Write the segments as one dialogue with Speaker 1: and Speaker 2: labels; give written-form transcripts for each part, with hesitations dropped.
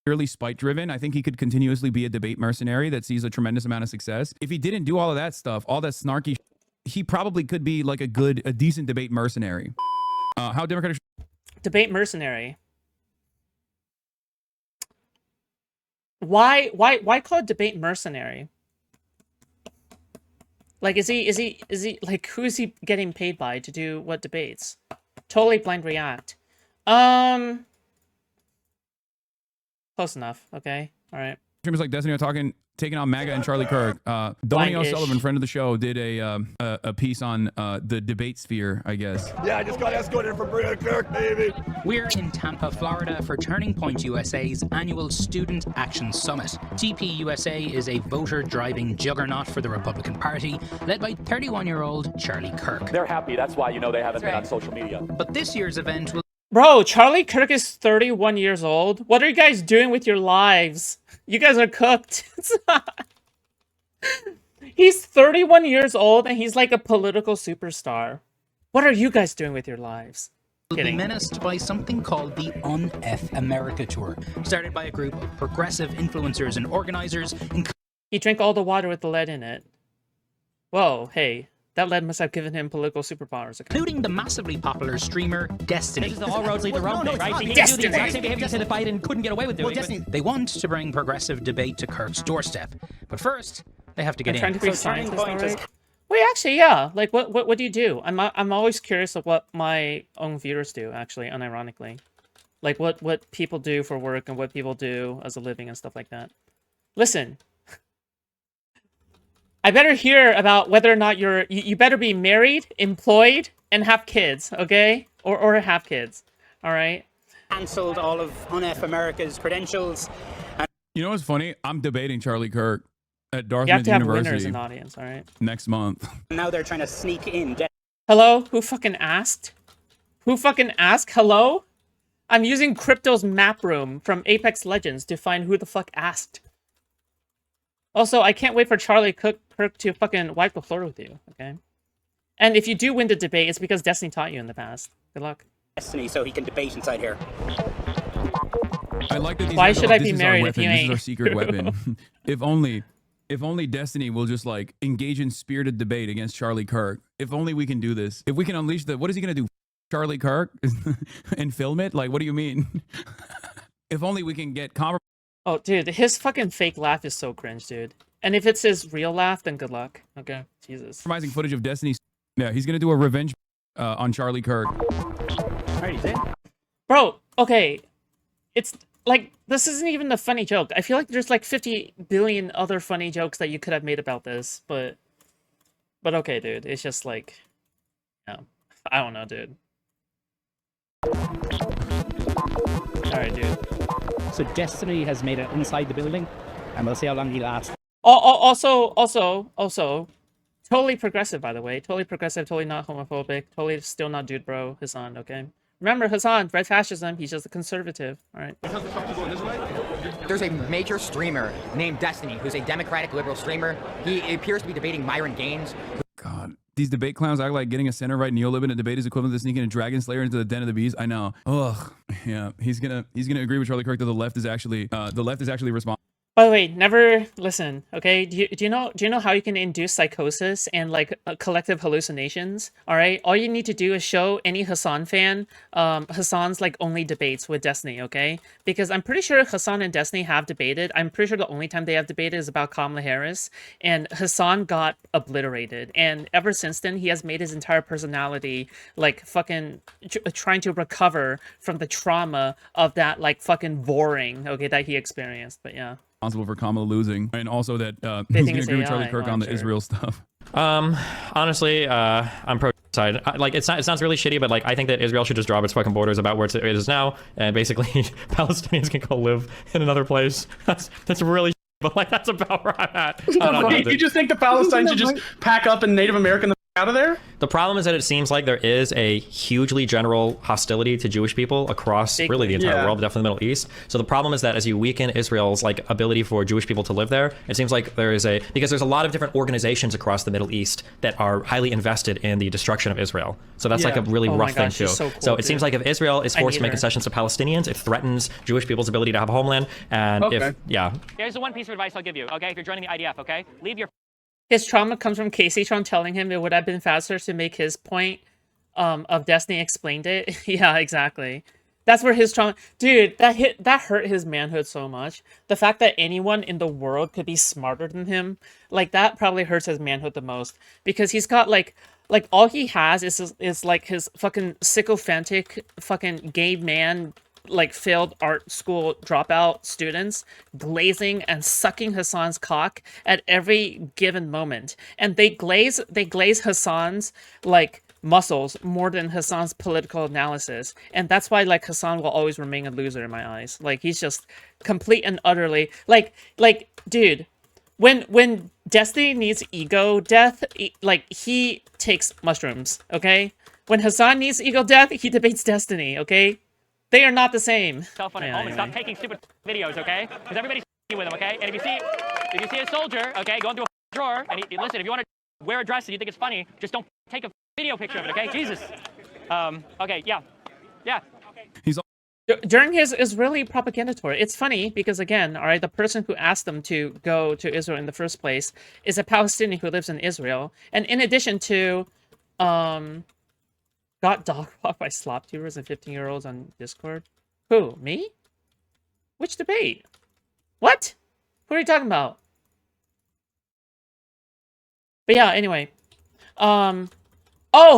Speaker 1: purely spite-driven. I think he could continuously be a debate mercenary that sees a tremendous amount of success. If he didn't do all of that stuff, all that snarky, he probably could be like a decent debate mercenary. How Democratic?
Speaker 2: Debate mercenary. Why call it debate mercenary? Like, is he like, who is he getting paid by to do what debates? Totally blind react. Close enough. Okay. All right.
Speaker 1: Streamers like Destiny are taking on MAGA and Charlie Kirk. Donnie O'Sullivan, friend of the show, did a piece on the debate sphere, I guess.
Speaker 3: Yeah, I just got escorted from Kirk, baby.
Speaker 4: We're in Tampa, Florida for Turning Point USA's annual Student Action Summit. TP USA is a voter-driving juggernaut for the Republican Party, led by 31-year-old Charlie Kirk.
Speaker 3: They're happy. That's why, you know, they haven't been on social media.
Speaker 4: But this year's event will...
Speaker 2: Bro, Charlie Kirk is 31 years old. What are you guys doing with your lives? You guys are cooked. He's 31 years old and he's like a political superstar. What are you guys doing with your lives?
Speaker 4: Will be menaced by something called the Unfuck America Tour, started by a group of progressive influencers and organizers.
Speaker 2: He drank all the water with the lead in it. Whoa, hey. That lead must have given him political superpowers. Okay.
Speaker 4: Including the massively popular streamer Destiny.
Speaker 5: This is the all roads lead to Rome, right? So he
Speaker 2: Destiny!
Speaker 5: do the exact same behavior that Biden couldn't get away with doing.
Speaker 4: Destiny. They want to bring progressive debate to Kirk's doorstep. But first, they have to get in.
Speaker 2: Trying to be scientist, right? Wait, actually, yeah. Like, what do you do? I'm always curious of what my own viewers do, actually, unironically. Like, what people do for work and what people do as a living and stuff like that. Listen. I better hear about whether or not you better be married, employed, and have kids, okay? Or have kids, all right?
Speaker 4: Cancelled all of Unfuck America's credentials.
Speaker 1: You know what's funny? I'm debating Charlie Kirk at Dartmouth
Speaker 2: You have to have
Speaker 1: University
Speaker 2: winners in the audience, all right?
Speaker 1: next month.
Speaker 4: Now they're trying to sneak in.
Speaker 2: Hello? Who fucking asked? Who fucking asked? Hello? I'm using Crypto's map room from Apex Legends to find who the fuck asked. Also, I can't wait for Charlie Kirk to fucking wipe the floor with you, okay? And if you do win the debate, it's because Destiny taught you in the past. Good luck.
Speaker 4: Destiny, so he can debate inside here.
Speaker 1: I like that these
Speaker 2: Why
Speaker 1: guys
Speaker 2: should
Speaker 1: are,
Speaker 2: I
Speaker 1: this
Speaker 2: be
Speaker 1: is
Speaker 2: married
Speaker 1: our
Speaker 2: if
Speaker 1: weapon.
Speaker 2: you
Speaker 1: This is
Speaker 2: ain't?
Speaker 1: our secret weapon. If only Destiny will just like engage in spirited debate against Charlie Kirk. If only we can do this. If we can unleash what is he gonna do? Charlie Kirk and film it? Like, what do you mean? If only we can get
Speaker 2: Oh, dude, his fucking fake laugh is so cringe, dude. And if it's his real laugh, then good luck. Okay, Jesus.
Speaker 1: compromising footage of Destiny. Yeah, he's gonna do a revenge on Charlie Kirk.
Speaker 5: Alright, he's in.
Speaker 2: Bro, okay. It's like, this isn't even a funny joke. I feel like there's like 50 billion other funny jokes that you could have made about this, but okay, dude. It's just like, yeah, I don't know, dude. Alright, dude.
Speaker 5: So Destiny has made it inside the building, and we'll see how long he lasts.
Speaker 2: Also, totally progressive, by the way. Totally progressive, totally not homophobic, totally still not dude bro, Hassan, okay? Remember, Hassan, red fascism, he's just a conservative, alright?
Speaker 6: There's a major streamer named Destiny, who's a Democratic liberal streamer. He appears to be debating Myron Gaines.
Speaker 1: God, these debate clowns act like getting a center-right neolib in a debate is equivalent to sneaking a Dragon Slayer into the den of the bees. I know. Ugh. Yeah, he's gonna agree with Charlie Kirk that the left is actually responsible.
Speaker 2: By the way, never listen, okay? Do you know how you can induce psychosis and like collective hallucinations? All right, all you need to do is show any Hassan fan Hassan's like only debates with Destiny, okay? Because I'm pretty sure Hassan and Destiny have debated. I'm pretty sure the only time they have debated is about Kamala Harris, and Hassan got obliterated. And ever since then, he has made his entire personality like fucking trying to recover from the trauma of that like fucking boring, okay, that he experienced. But yeah.
Speaker 1: Responsible for Kamala losing, and also that he's gonna agree with Charlie Kirk on the Israel stuff.
Speaker 7: Honestly, I'm pro side. Like, it sounds really shitty, but like, I think that Israel should just drop its fucking borders about where it is now, and basically Palestinians can go live in another place. That's really, but like, that's about where I'm at.
Speaker 8: You just think the Palestinians should just pack up and Native American the out of there?
Speaker 7: The problem is that it seems like there is a hugely general hostility to Jewish people across really the entire world, definitely the Middle East. So the problem is that as you weaken Israel's like ability for Jewish people to live there, it seems like there is because there's a lot of different organizations across the Middle East that are highly invested in the destruction of Israel. So that's like a really rough thing too. So it seems like if Israel is forced to make concessions to Palestinians, it threatens Jewish people's ability to have a homeland. And here's the one piece of advice I'll give you. Okay, if you're joining the IDF, okay, leave your.
Speaker 2: His trauma comes from Casey Tron telling him it would have been faster to make his point of Destiny explained it. Yeah, exactly. That's where his trauma... Dude, that hurt his manhood so much. The fact that anyone in the world could be smarter than him, like, that probably hurts his manhood the most. Because he's got, like all he has is like, his fucking sycophantic fucking gay man... like failed art school dropout students glazing and sucking Hassan's cock at every given moment, and they glaze Hassan's like muscles more than Hassan's political analysis, and that's why like Hassan will always remain a loser in my eyes. Like he's just complete and utterly like dude, when Destiny needs ego death, like he takes mushrooms, okay? When Hassan needs ego death, he debates Destiny, okay? They are not the same.
Speaker 7: Cell phone at home and stop taking stupid videos, okay? Because everybody's with them, okay? And if you see a soldier, okay, go into a drawer and listen. If you want to wear a dress and you think it's funny, just don't take a video picture of it, okay? Jesus. Okay, yeah.
Speaker 1: He's
Speaker 2: during his Israeli propaganda tour. It's funny because again, all right, the person who asked them to go to Israel in the first place is a Palestinian who lives in Israel, and in addition to, got dog-walked by slop tubers and 15-year-olds on Discord. Who? Me? Which debate? What? Who are you talking about? But yeah, anyway. Oh,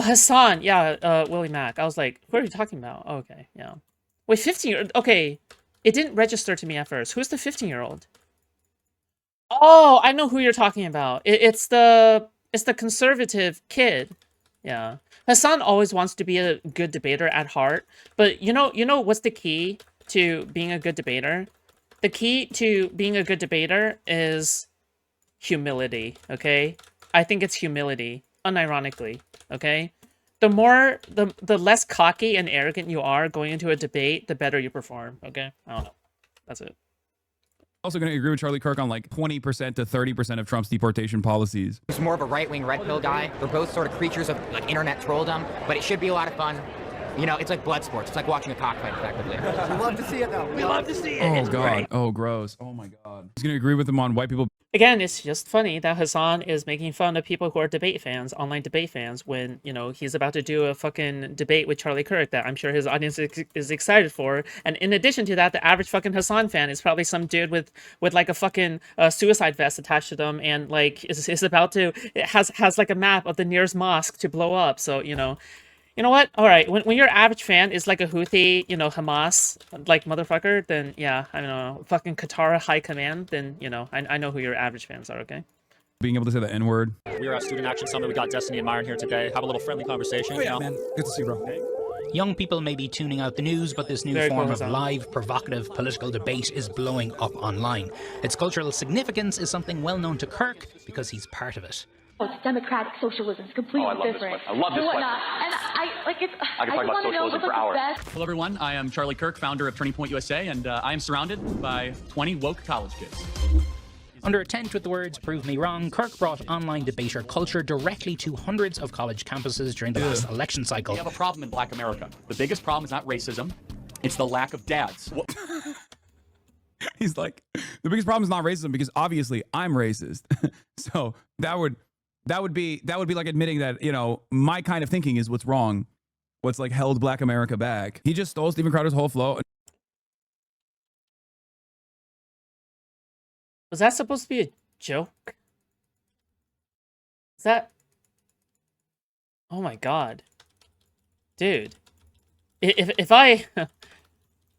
Speaker 2: Hassan. Yeah, Willie Mack. I was like, what are you talking about? Oh, okay, yeah. Wait, 15-year-old? Okay. It didn't register to me at first. Who's the 15-year-old? Oh, I know who you're talking about. It's the conservative kid. Yeah. Hassan always wants to be a good debater at heart, but you know what's the key to being a good debater? The key to being a good debater is humility, okay? I think it's humility, unironically, okay? The less cocky and arrogant you are going into a debate, the better you perform, okay? I don't know. That's it.
Speaker 1: Also going to agree with Charlie Kirk on like 20% to 30% of Trump's deportation policies.
Speaker 6: He's more of a right-wing red pill guy. They're both sort of creatures of like internet trolldom, but it should be a lot of fun. You know, it's like blood sports. It's like watching a cockfight, effectively.
Speaker 9: We love to see it, though. We love to see it.
Speaker 1: Oh,
Speaker 9: it's
Speaker 1: God.
Speaker 9: great.
Speaker 1: Oh, gross. Oh, my God. He's going to agree with him on white people.
Speaker 2: Again, it's just funny that Hassan is making fun of people who are debate fans, online debate fans, when, you know, he's about to do a fucking debate with Charlie Kirk that I'm sure his audience is excited for. And in addition to that, the average fucking Hassan fan is probably some dude with like a fucking suicide vest attached to them and like is about to, has like a map of the nearest mosque to blow up. So, you know what? All right, when your average fan is like a Houthi, you know, Hamas, like motherfucker, then yeah, I don't know, fucking Qatar high command, then, you know, I know who your average fans are, okay?
Speaker 1: Being able to say the N-word.
Speaker 10: We're at Student Action Summit. We got Destiny and Myron here today. Have a little friendly conversation.
Speaker 9: Oh, yeah, man. Good to see you, bro.
Speaker 4: Young people may be tuning out the news, but this new form of live, provocative political debate is blowing up online. Its cultural significance is something well known to Kirk because he's part of it.
Speaker 11: Oh, it's democratic socialism. It's completely different.
Speaker 3: I love this question.
Speaker 11: And I
Speaker 3: can talk about socialism for hours.
Speaker 12: Hello, everyone. I am Charlie Kirk, founder of Turning Point USA, and I am surrounded by 20 woke college kids.
Speaker 4: Under a tent with the words "Prove me wrong," Kirk brought online debater culture directly to hundreds of college campuses during the last election cycle.
Speaker 12: We have a problem in Black America. The biggest problem is not racism, it's the lack of dads.
Speaker 1: He's like, the biggest problem is not racism because obviously I'm racist. So that would be like admitting that, you know, my kind of thinking is what's wrong, what's like held Black America back. He just stole Steven Crowder's whole flow.
Speaker 2: Was that supposed to be a joke? Is that... Oh my God. Dude. If I...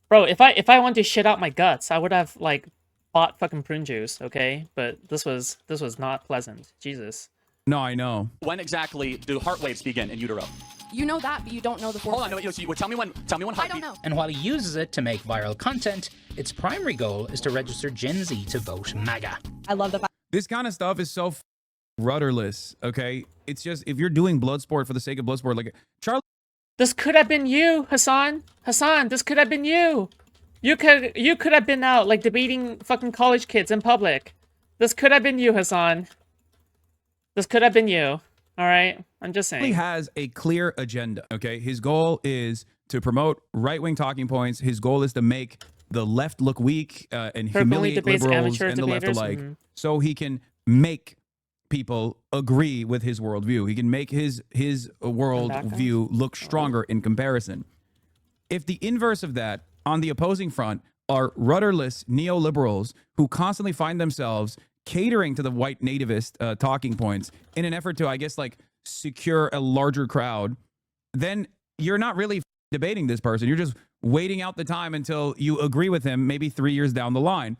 Speaker 2: Bro, if I wanted to shit out my guts, I would have, like, bought fucking prune juice, okay? But this was not pleasant. Jesus.
Speaker 1: No, I know.
Speaker 12: When exactly do heart waves begin in utero?
Speaker 13: You know that, but you don't know the formula.
Speaker 12: Hold on, no, tell me when heartbeat.
Speaker 13: I don't know.
Speaker 4: And while he uses it to make viral content, its primary goal is to register Gen Z to vote MAGA.
Speaker 13: I love the fact
Speaker 1: This kind of stuff is so rudderless. Okay, it's just if you're doing blood sport for the sake of blood sport, like Charlie.
Speaker 2: This could have been you, Hassan. Hassan, this could have been you. You could have been out like debating fucking college kids in public. This could have been you, Hassan. This could have been you. All right, I'm just saying.
Speaker 1: He has a clear agenda. Okay, his goal is to promote right-wing talking points. His goal is to make the left look weak and humiliate liberals and the left alike, so he can make people agree with his worldview. He can make his worldview look stronger in comparison. If the inverse of that on the opposing front are rudderless neoliberals who constantly find themselves catering to the white nativist talking points in an effort to, I guess, like secure a larger crowd, then you're not really debating this person. You're just waiting out the time until you agree with him, maybe 3 years down the line.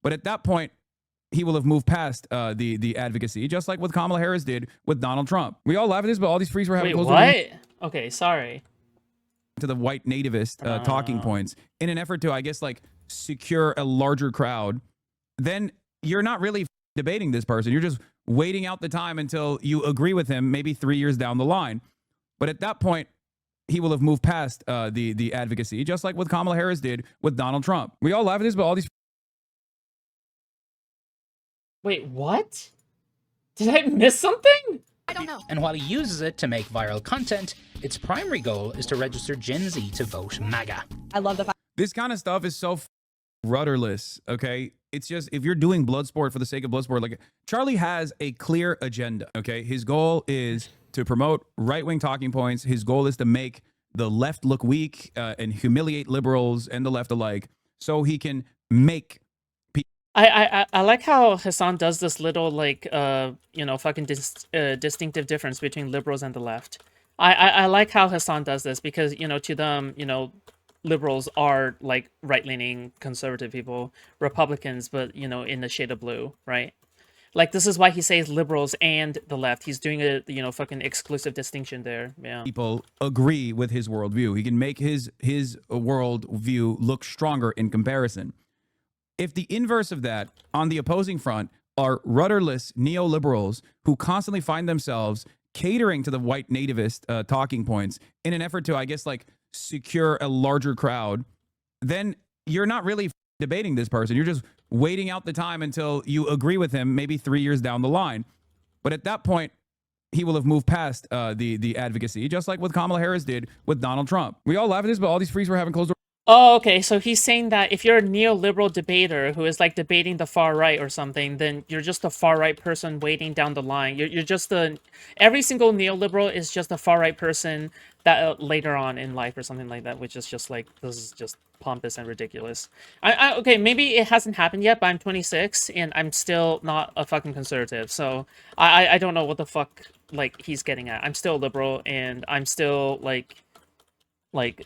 Speaker 1: But at that point, he will have moved past the advocacy, just like what Kamala Harris did with Donald Trump. We all laugh at this, but all these freaks were having
Speaker 2: Wait, what? Okay, sorry.
Speaker 1: To the white nativist talking points in an effort to, I guess, like secure a larger crowd, then you're not really debating this person. You're just waiting out the time until you agree with him, maybe 3 years down the line. But at that point, he will have moved past the advocacy, just like what Kamala Harris did with Donald Trump. We all laugh at this, but all these.
Speaker 2: Wait, what? Did I miss something?
Speaker 13: I don't know.
Speaker 4: And while he uses it to make viral content, its primary goal is to register Gen Z to vote MAGA.
Speaker 13: I love the fact
Speaker 1: This kind of stuff is so rudderless, okay? It's just if you're doing blood sport for the sake of blood sport, like Charlie has a clear agenda, okay? His goal is to promote right-wing talking points. His goal is to make the left look weak and humiliate liberals and the left alike, so he can make
Speaker 2: I like how Hassan does this little like you know, fucking distinctive difference between liberals and the left. I like how Hassan does this because, you know, to them, you know, liberals are like right-leaning conservative people, Republicans, but, you know, in the shade of blue, right? Like, this is why he says liberals and the left. He's doing a, you know, fucking exclusive distinction there. Yeah.
Speaker 1: People agree with his worldview. He can make his worldview look stronger in comparison. If the inverse of that on the opposing front are rudderless neoliberals who constantly find themselves catering to the white nativist talking points in an effort to, I guess, like secure a larger crowd, then you're not really debating this person. You're just waiting out the time until you agree with him, maybe 3 years down the line. But at that point, he will have moved past the advocacy, just like what Kamala Harris did with Donald Trump. We all laugh at this, but all these freaks were having closed doors.
Speaker 2: Oh, okay. So he's saying that if you're a neoliberal debater who is like debating the far right or something, then you're just a far right person waiting down the line. You're just every single neoliberal is just a far right person that later on in life or something like that, which is just like, this is just pompous and ridiculous. Okay, maybe it hasn't happened yet, but I'm 26 and I'm still not a fucking conservative. So I don't know what the fuck like he's getting at. I'm still liberal and I'm still like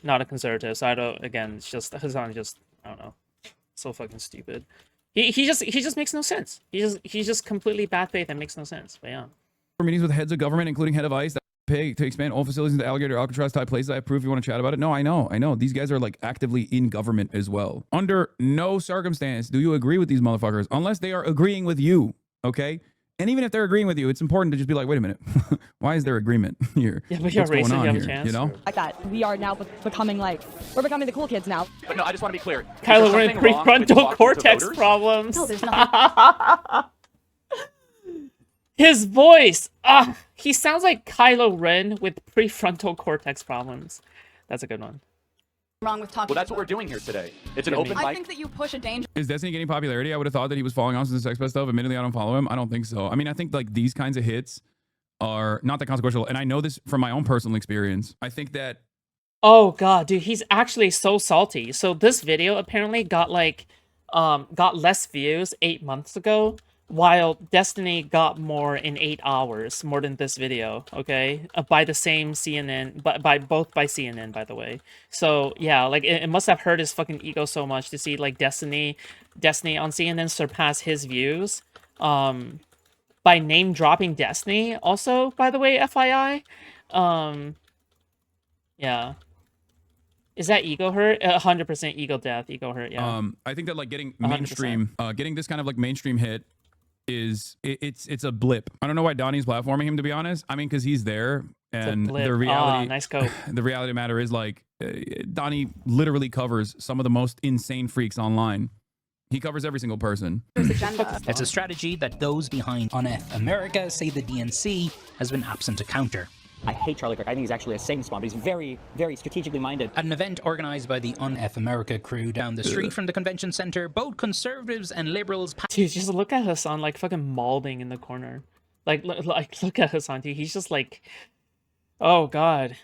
Speaker 2: not a conservative, so I don't, again, it's just Hassan just, I don't know, so fucking stupid. He just makes no sense. He's just completely bad faith and makes no sense. But yeah.
Speaker 1: Meetings with heads of government, including head of ICE, that pay to expand all facilities into Alligator Alcatraz type places. I approve if you want to chat about it. No, I know. These guys are like actively in government as well. Under no circumstance do you agree with these motherfuckers unless they are agreeing with you, okay? And even if they're agreeing with you, it's important to just be like, wait a minute, why is there agreement here?
Speaker 2: Yeah, but you're
Speaker 1: What's going on
Speaker 2: racist, you have a
Speaker 1: here?
Speaker 2: chance.
Speaker 1: You know?
Speaker 13: like that. We are now becoming like, we're becoming the cool kids now.
Speaker 10: But no, I just want to be clear.
Speaker 2: Kylo Ren prefrontal cortex problems.
Speaker 13: No, there's nothing.
Speaker 2: His voice. He sounds like Kylo Ren with prefrontal cortex problems. That's a good one.
Speaker 13: Wrong with talking.
Speaker 10: Well, that's what we're doing here today. It's an open
Speaker 13: I
Speaker 10: mic.
Speaker 13: think that you push a danger.
Speaker 1: Is Destiny getting popularity? I would have thought that he was falling off since the sex pest stuff. Admittedly, I don't follow him. I don't think so. I mean, I think like these kinds of hits are not that consequential. And I know this from my own personal experience. I think that...
Speaker 2: Oh god, dude, he's actually so salty. So this video apparently got like, got less views 8 months ago, while Destiny got more in 8 hours, more than this video, okay? By the same CNN, by CNN, by the way. So yeah, like it must have hurt his fucking ego so much to see like Destiny on CNN surpass his views, by name dropping Destiny. Also, by the way, FYI, yeah. Is that ego hurt? 100% ego death, ego hurt, yeah.
Speaker 1: I think that like getting mainstream, getting this kind of like mainstream hit it's a blip. I don't know why Donnie's platforming him, to be honest. I mean, because he's there, and
Speaker 2: blip.
Speaker 1: the reality,
Speaker 2: nice go.
Speaker 1: the reality of the matter is like Donnie literally covers some of the most insane freaks online. He covers every single person.
Speaker 4: It's a strategy that those behind Unfuck America say the DNC has been absent to counter.
Speaker 3: I hate Charlie Kirk. I think he's actually a Satan spawn, but he's very, very strategically minded.
Speaker 4: At an event organised by the Unfuck America crew down the street from the convention centre, both conservatives and liberals...
Speaker 2: Dude, just look at Hassan, like, fucking mauling in the corner. Like, look at Hassan, dude. He's just like... Oh, God.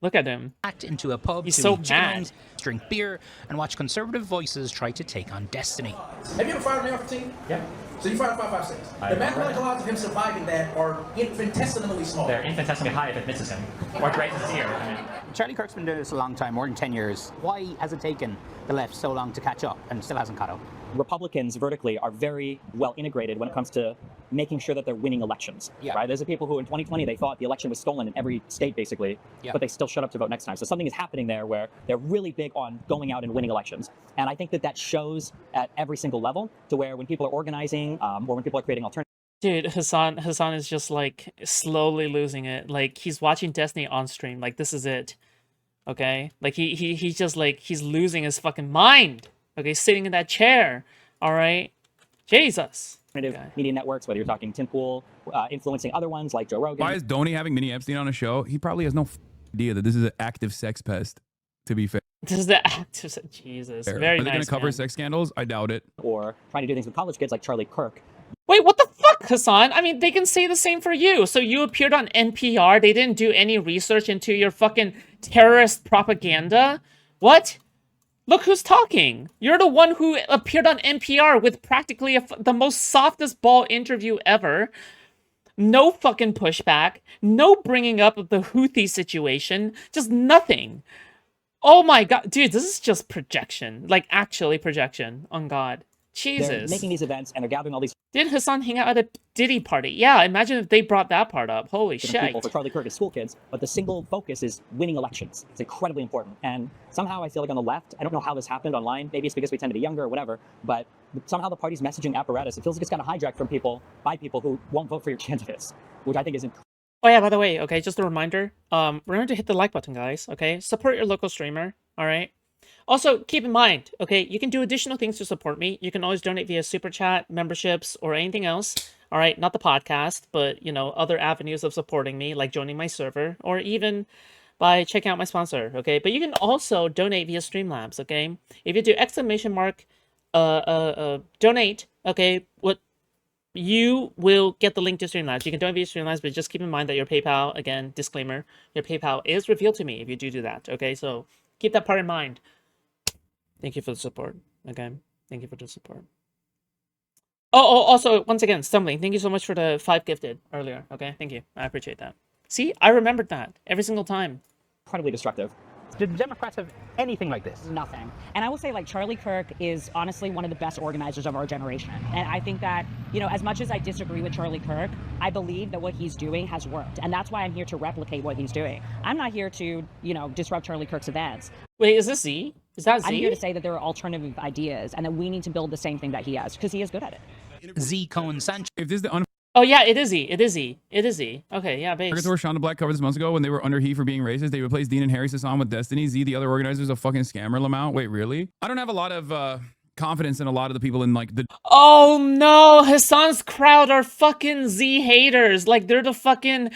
Speaker 2: Look at him.
Speaker 4: Packed into a pub
Speaker 2: He's
Speaker 4: to
Speaker 2: so
Speaker 4: eat
Speaker 2: mad.
Speaker 4: chickens, drink beer, and watch conservative voices try to take on Destiny.
Speaker 9: Have you ever fired a man off a team? Yeah. So you fired 5.56. The mathematical odds of him surviving that are infinitesimally small.
Speaker 10: They're infinitesimally high if it misses him. Or grazes his ear. I mean,
Speaker 3: Charlie Kirk's been doing this a long time, more than 10 years. Why has it taken the left so long to catch up and still hasn't caught up? Republicans vertically are very well integrated when it comes to making sure that they're winning elections. Right? There's the people who in 2020 they thought the election was stolen in every state basically, but they still shut up to vote next time. So something is happening there where they're really big on going out and winning elections. And I think that that shows at every single level to where when people are organizing or when people are creating alternatives.
Speaker 2: Dude, Hassan is just like slowly losing it. Like he's watching Destiny on stream. Like this is it. Okay? Like he's just like he's losing his fucking mind. Okay, sitting in that chair. All right? Jesus.
Speaker 3: Media networks, whether you're talking Tim Pool, influencing other ones like Joe Rogan.
Speaker 1: Why is Donnie having Mini Epstein on a show? He probably has no idea that this is an active sex pest, to be fair.
Speaker 2: This is the active... Jesus. Very
Speaker 1: Are they
Speaker 2: nice,
Speaker 1: going to cover
Speaker 2: man.
Speaker 1: sex scandals? I doubt it.
Speaker 3: Or trying to do things with college kids like Charlie Kirk.
Speaker 2: Wait, what the fuck, Hassan? I mean, they can say the same for you. So you appeared on NPR. They didn't do any research into your fucking terrorist propaganda? What? Look who's talking. You're the one who appeared on NPR with practically the most softest ball interview ever. No fucking pushback. No bringing up of the Houthi situation. Just nothing. Oh my God. Dude, this is just projection. Like, actually projection. On God. Jesus.
Speaker 3: They're making these events and they're gathering all these
Speaker 2: Did Hassan hang out at a Diddy party? Yeah, imagine if they brought that part up. Holy shit.
Speaker 3: people for Charlie Kirk as school kids, but the single focus is winning elections. It's incredibly important. And somehow I feel like on the left, I don't know how this happened online. Maybe it's because we tend to be younger or whatever, but somehow the party's messaging apparatus, it feels like it's kind of hijacked from people, by people who won't vote for your candidates, which I think is
Speaker 2: Oh yeah, by the way, okay, just a reminder. Remember to hit the like button, guys, okay? Support your local streamer, all right? Also, keep in mind, okay, you can do additional things to support me. You can always donate via Super Chat, memberships, or anything else. All right, not the podcast, but, you know, other avenues of supporting me, like joining my server, or even by checking out my sponsor, okay? But you can also donate via Streamlabs, okay? If you do !, donate, okay, what you will get the link to Streamlabs. You can donate via Streamlabs, but just keep in mind that your PayPal, again, disclaimer, your PayPal is revealed to me if you do that, okay? So keep that part in mind. Thank you for the support. Okay. Thank you for the support. Oh, also, once again, Stumbling, thank you so much for the 5 gifted earlier. Okay, thank you. I appreciate that. See, I remembered that every single time.
Speaker 3: incredibly destructive.
Speaker 5: Did the Democrats have anything like this?
Speaker 13: Nothing. And I will say, like, Charlie Kirk is honestly one of the best organizers of our generation. And I think that, you know, as much as I disagree with Charlie Kirk, I believe that what he's doing has worked. And that's why I'm here to replicate what he's doing. I'm not here to, you know, disrupt Charlie Kirk's events.
Speaker 2: Wait, is this Z? Is that Z?
Speaker 13: I'm here to say that there are alternative ideas and that we need to build the same thing that he has, because he is good at it.
Speaker 4: Z Cohen Sanchez.
Speaker 1: If this is the
Speaker 2: Oh yeah, it is Z. It is Z. It is Z. Okay, yeah, base.
Speaker 1: Tour Shonda Black covered this months ago when they were under heat for being racist. They replaced Dean and Harry Hassan with Destiny. Z, the other organizers, a fucking scammer. Lamount. Wait, really? I don't have a lot of confidence in a lot of the people in like the.
Speaker 2: Oh no, Hassan's crowd are fucking Z haters. Like they're the fucking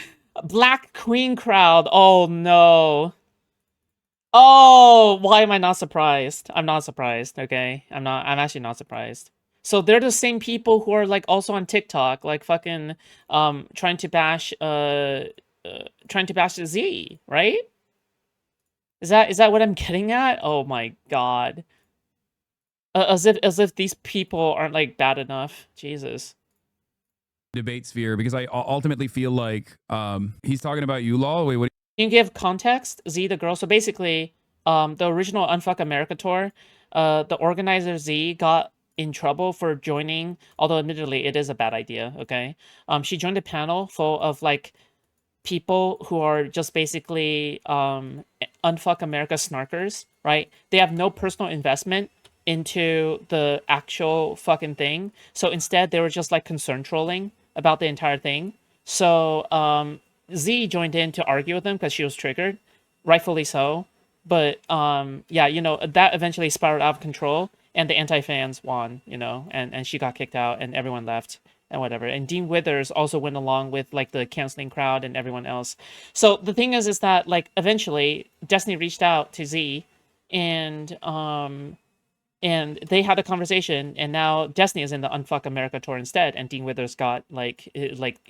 Speaker 2: Black Queen crowd. Oh no. Oh, why am I not surprised? I'm not surprised. Okay, I'm actually not surprised. So they're the same people who are like also on TikTok, like fucking trying to bash the Z, right? Is that what I'm getting at? Oh my god. As if these people aren't like bad enough. Jesus.
Speaker 1: Debate sphere, because I ultimately feel like he's talking about you, Lol. Wait, what?
Speaker 2: Can you give context? Z, the girl. So basically, the original Unfuck America tour, the organizer Z got in trouble for joining, although admittedly it is a bad idea, okay? She joined a panel full of like people who are just basically Unfuck America snarkers, right? They have no personal investment into the actual fucking thing. So instead, they were just like concern trolling about the entire thing. So Z joined in to argue with them because she was triggered, rightfully so. But yeah, you know, that eventually spiraled out of control, and the anti-fans won, you know, and she got kicked out, and everyone left and whatever. And Dean Withers also went along with like the canceling crowd and everyone else. So the thing is that like eventually Destiny reached out to Z, and they had a conversation, and now Destiny is in the Unfuck America tour instead, and Dean Withers got like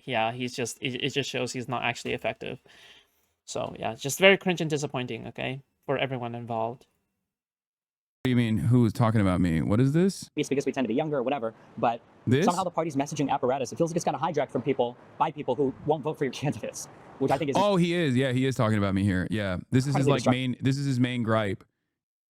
Speaker 2: yeah, he's just it just shows he's not actually effective. So yeah, it's just very cringe and disappointing, okay, for everyone involved.
Speaker 1: What do you mean? Who's talking about me? What is this?
Speaker 3: It's because we tend to be younger or whatever, but
Speaker 1: This?
Speaker 3: somehow the party's messaging apparatus, it feels like it's kind of hijacked from people, by people who won't vote for your candidates, which I think is...
Speaker 1: Oh, he is. Yeah, he is talking about me here. Yeah, this is his like main. This is his main gripe.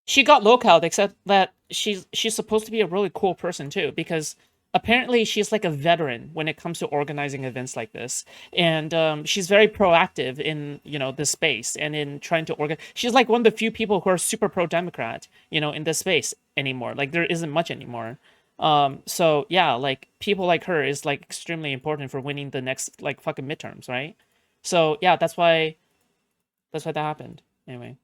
Speaker 2: She got localed, except that she's supposed to be a really cool person too, because apparently she's like a veteran when it comes to organizing events like this, and she's very proactive in, you know, this space and in trying to organize. She's like one of the few people who are super pro-democrat, you know, in this space anymore. Like there isn't much anymore. So yeah, like people like her is like extremely important for winning the next like fucking midterms, right? So yeah, that's why that happened. Anyway.